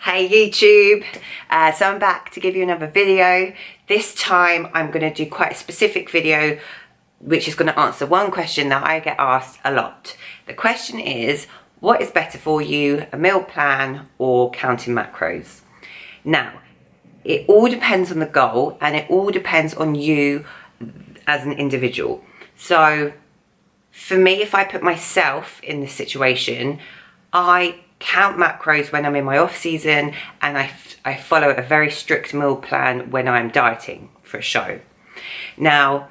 Hey YouTube, so I'm back to give you another video. This time I'm going to do quite a specific video which is going to answer one question that I get asked a lot. The question is, what is better for you, a meal plan or counting macros? Now, it all depends on the goal and it all depends on you as an individual. So for me, if I put myself in this situation, I count macros when I'm in my off season and I follow a very strict meal plan when I'm dieting for a show. Now,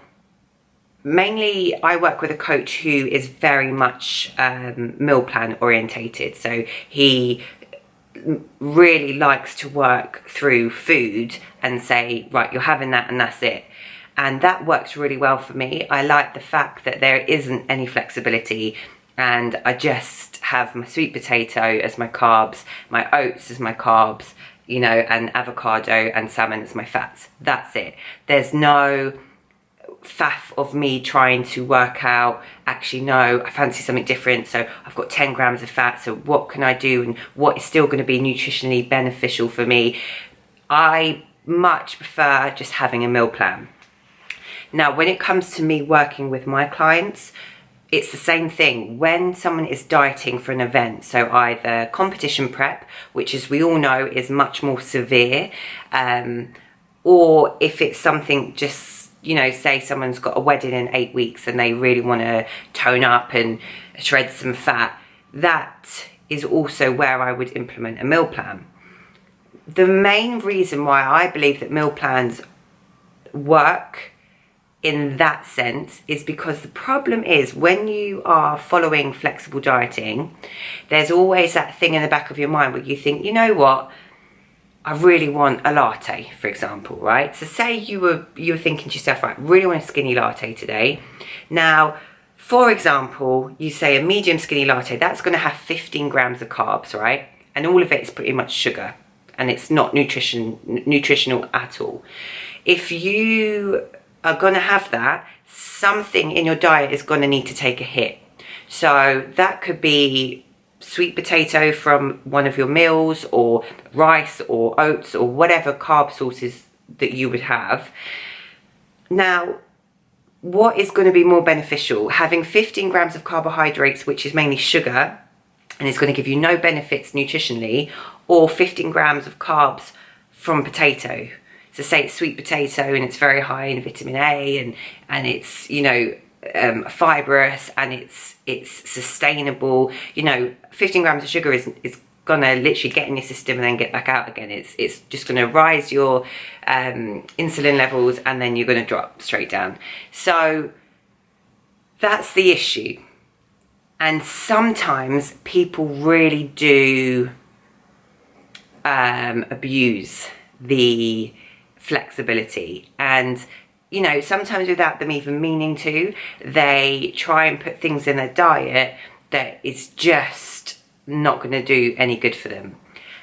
mainly I work with a coach who is very much meal plan orientated. So he really likes to work through food and say, right, you're having that and that's it. And that works really well for me. I like the fact that there isn't any flexibility and I just have my sweet potato as my carbs, my oats as my carbs, you know, and avocado and salmon as my fats. That's it. There's no faff of me trying to work out, actually no, I fancy something different, so I've got 10 grams of fat, so what can I do and what is still going to be nutritionally beneficial for me? I much prefer just having a meal plan. Now, when it comes to me working with my clients, it's the same thing. When someone is dieting for an event, so either competition prep, which as we all know is much more severe, or if it's something just, you know, say someone's got a wedding in 8 weeks and they really want to tone up and shred some fat, that is also where I would implement a meal plan. The main reason why I believe that meal plans work in that sense is because the problem is when you are following flexible dieting, there's always that thing in the back of your mind where you think, you know what, I really want a latte, for example, right? So say you were thinking to yourself, right, really want a skinny latte today. Now, for example, you say a medium skinny latte, that's going to have 15 grams of carbs, right? And all of it is pretty much sugar and it's not nutritional at all. If you are going to have that, something in your diet is going to need to take a hit. So that could be sweet potato from one of your meals or rice or oats or whatever carb sources that you would have. Now, what is going to be more beneficial? Having 15 grams of carbohydrates, which is mainly sugar, and it's going to give you no benefits nutritionally, or 15 grams of carbs from potato. So say it's sweet potato and it's very high in vitamin A and it's, you know, fibrous and it's sustainable. You know, 15 grams of sugar is gonna literally get in your system and then get back out again. It's just gonna rise your insulin levels and then you're gonna drop straight down. So that's the issue. And sometimes people really do abuse the flexibility, and you know, sometimes without them even meaning to, they try and put things in their diet that is just not going to do any good for them.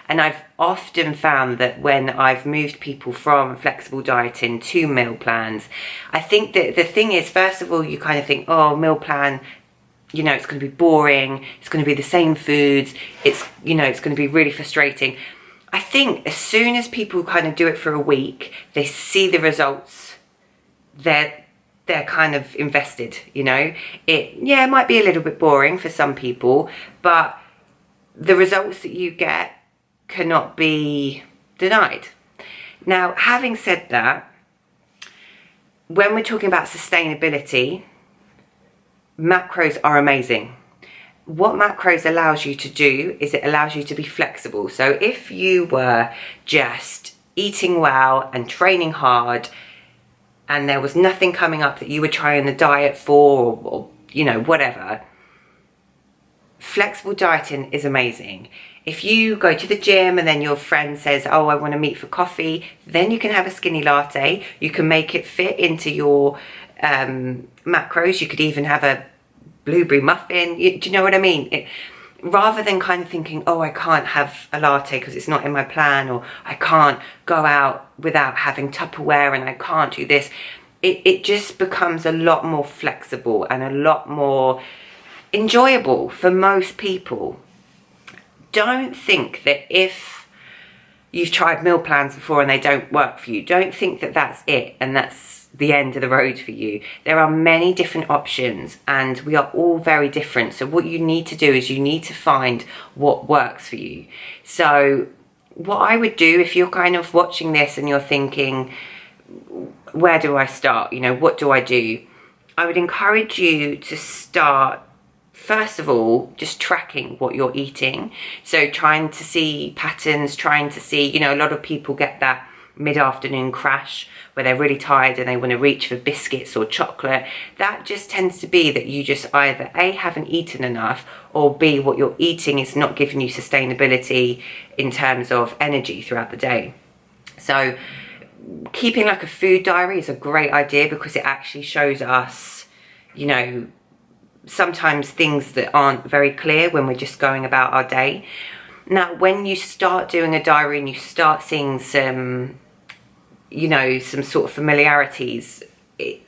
And I've often found that when I've moved people from flexible dieting to meal plans, I think that the thing is, first of all, you kind of think, oh, meal plan, you know, it's going to be boring, it's going to be the same foods, it's, you know, it's going to be really frustrating. I think as soon as people kind of do it for a week, they see the results, they're kind of invested, you know. It might be a little bit boring for some people, but the results that you get cannot be denied. Now, having said that, when we're talking about sustainability, macros are amazing. What macros allows you to do is it allows you to be flexible. So if you were just eating well and training hard and there was nothing coming up that you were trying the diet for or you know, whatever, flexible dieting is amazing. If you go to the gym and then your friend says, oh, I want to meet for coffee, then you can have a skinny latte. You can make it fit into your macros. You could even have a blueberry muffin. Do you know what I mean? Rather than kind of thinking, oh, I can't have a latte because it's not in my plan, or I can't go out without having Tupperware and I can't do this. It just becomes a lot more flexible and a lot more enjoyable for most people. Don't think that if you've tried meal plans before and they don't work for you, don't think that that's it and that's the end of the road for you. There are many different options and we are all very different. So what you need to do is you need to find what works for you. So what I would do if you're kind of watching this and you're thinking, where do I start? You know, what do I do? I would encourage you to start, first of all, just tracking what you're eating. So trying to see patterns, trying to see, you know, a lot of people get that mid-afternoon crash where they're really tired and they want to reach for biscuits or chocolate. That just tends to be that you just either A, haven't eaten enough, or B, what you're eating is not giving you sustainability in terms of energy throughout the day. So keeping like a food diary is a great idea because it actually shows us, you know, sometimes things that aren't very clear when we're just going about our day. Now, when you start doing a diary and you start seeing some, you know, some sort of familiarities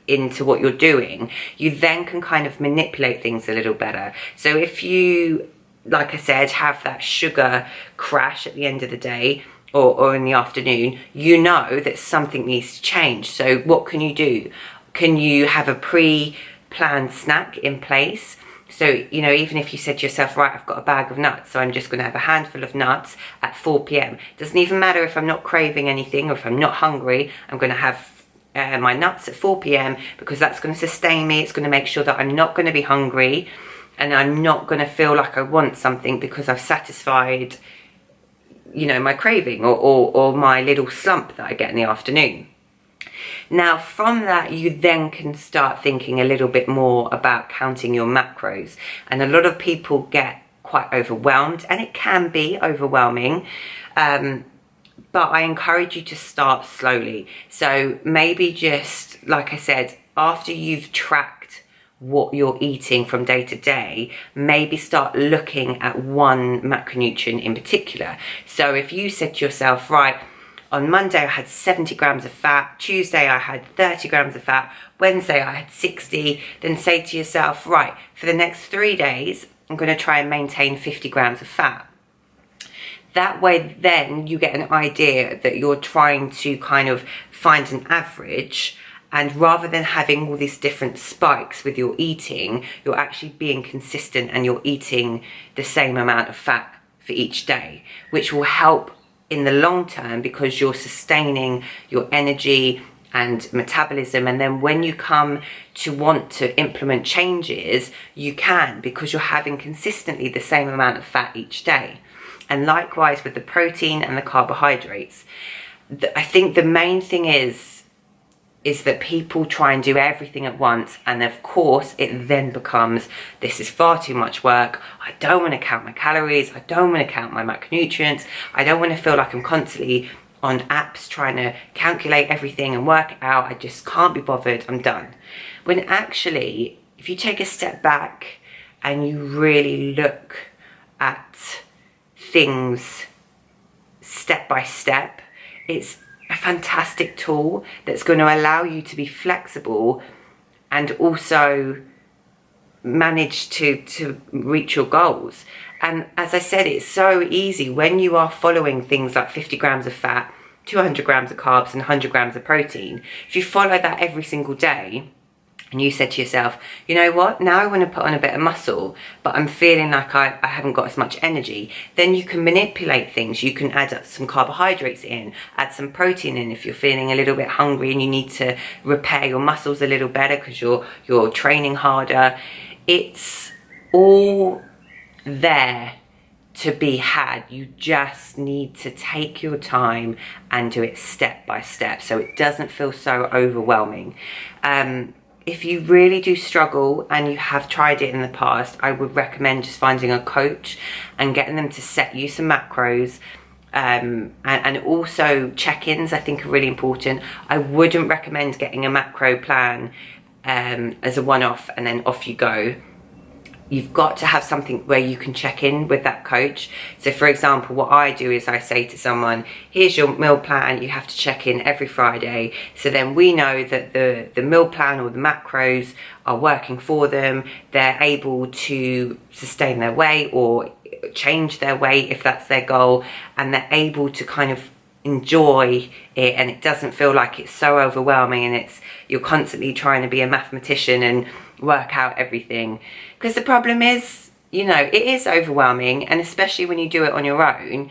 into what you're doing, you then can kind of manipulate things a little better. So if you, like I said, have that sugar crash at the end of the day or in the afternoon, you know that something needs to change. So what can you do? Can you have a pre-planned snack in place? So, you know, even if you said to yourself, right, I've got a bag of nuts, so I'm just going to have a handful of nuts at 4 p.m. Doesn't even matter if I'm not craving anything or if I'm not hungry, I'm going to have my nuts at 4 p.m. because that's going to sustain me. It's going to make sure that I'm not going to be hungry and I'm not going to feel like I want something because I've satisfied, you know, my craving or my little slump that I get in the afternoon. Now, from that, you then can start thinking a little bit more about counting your macros. And a lot of people get quite overwhelmed, and it can be overwhelming. But I encourage you to start slowly. So maybe just, like I said, after you've tracked what you're eating from day to day, maybe start looking at one macronutrient in particular. So if you said to yourself, right, on Monday I had 70 grams of fat, Tuesday I had 30 grams of fat, Wednesday I had 60, then say to yourself, right, for the next 3 days, I'm going to try and maintain 50 grams of fat. That way then you get an idea that you're trying to kind of find an average, and rather than having all these different spikes with your eating, you're actually being consistent and you're eating the same amount of fat for each day, which will help in the long term because you're sustaining your energy and metabolism. And then when you come to want to implement changes, you can, because you're having consistently the same amount of fat each day. And likewise with the protein and the carbohydrates. I think the main thing is that people try and do everything at once, and of course it then becomes, this is far too much work, I don't want to count my calories, I don't want to count my macronutrients, I don't want to feel like I'm constantly on apps trying to calculate everything and work it out, I just can't be bothered, I'm done. When actually, if you take a step back and you really look at things step by step, it's a fantastic tool that's going to allow you to be flexible and also manage to reach your goals. And as I said, it's so easy when you are following things like 50 grams of fat, 200 grams of carbs and 100 grams of protein. If you follow that every single day and you said to yourself, you know what, now I want to put on a bit of muscle, but I'm feeling like I haven't got as much energy, then you can manipulate things. You can add some carbohydrates in, add some protein in if you're feeling a little bit hungry and you need to repair your muscles a little better because you're training harder. It's all there to be had. You just need to take your time and do it step by step so it doesn't feel so overwhelming. If you really do struggle and you have tried it in the past, I would recommend just finding a coach and getting them to set you some macros. And also check-ins I think are really important. I wouldn't recommend getting a macro plan as a one-off and then off you go. You've got to have something where you can check in with that coach. So for example, what I do is I say to someone, here's your meal plan, you have to check in every Friday. So then we know that the meal plan or the macros are working for them. They're able to sustain their weight or change their weight if that's their goal, and they're able to kind of enjoy it, and it doesn't feel like it's so overwhelming and you're constantly trying to be a mathematician and work out everything. Because the problem is, you know, it is overwhelming, and especially when you do it on your own,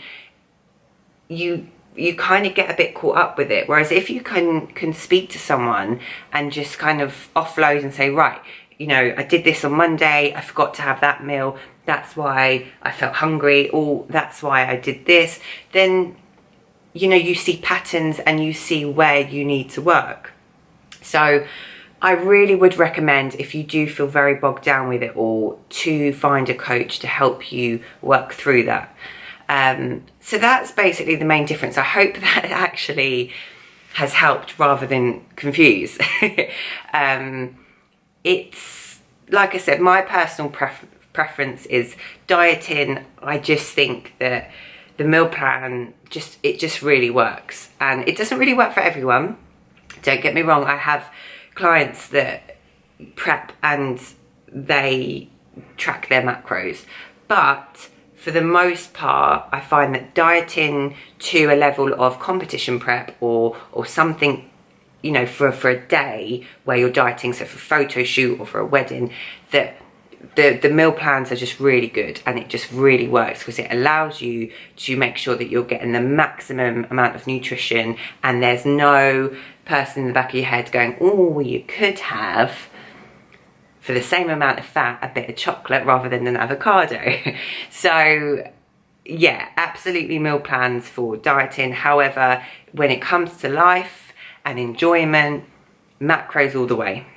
you kind of get a bit caught up with it. Whereas if you can speak to someone and just kind of offload and say, right, you know, I did this on Monday, I forgot to have that meal, that's why I felt hungry, or that's why I did this, then, you know, you see patterns and you see where you need to work. So I really would recommend, if you do feel very bogged down with it all, to find a coach to help you work through that. So that's basically the main difference. I hope that actually has helped rather than confuse. It's, like I said, my personal preference is dieting. I just think that the meal plan just really works, and it doesn't really work for everyone. Don't get me wrong, I have clients that prep and they track their macros, but for the most part I find that dieting to a level of competition prep or something, you know, for a day where you're dieting, so for a photo shoot or for a wedding, that the meal plans are just really good, and it just really works because it allows you to make sure that you're getting the maximum amount of nutrition, and there's no person in the back of your head going, oh, well, you could have, for the same amount of fat, a bit of chocolate rather than an avocado. So yeah, absolutely meal plans for dieting. However, when it comes to life and enjoyment, macros all the way.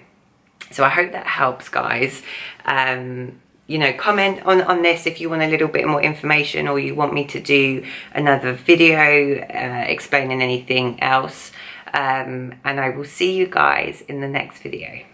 So I hope that helps, guys. You know, comment on this if you want a little bit more information, or you want me to do another video explaining anything else. And I will see you guys in the next video.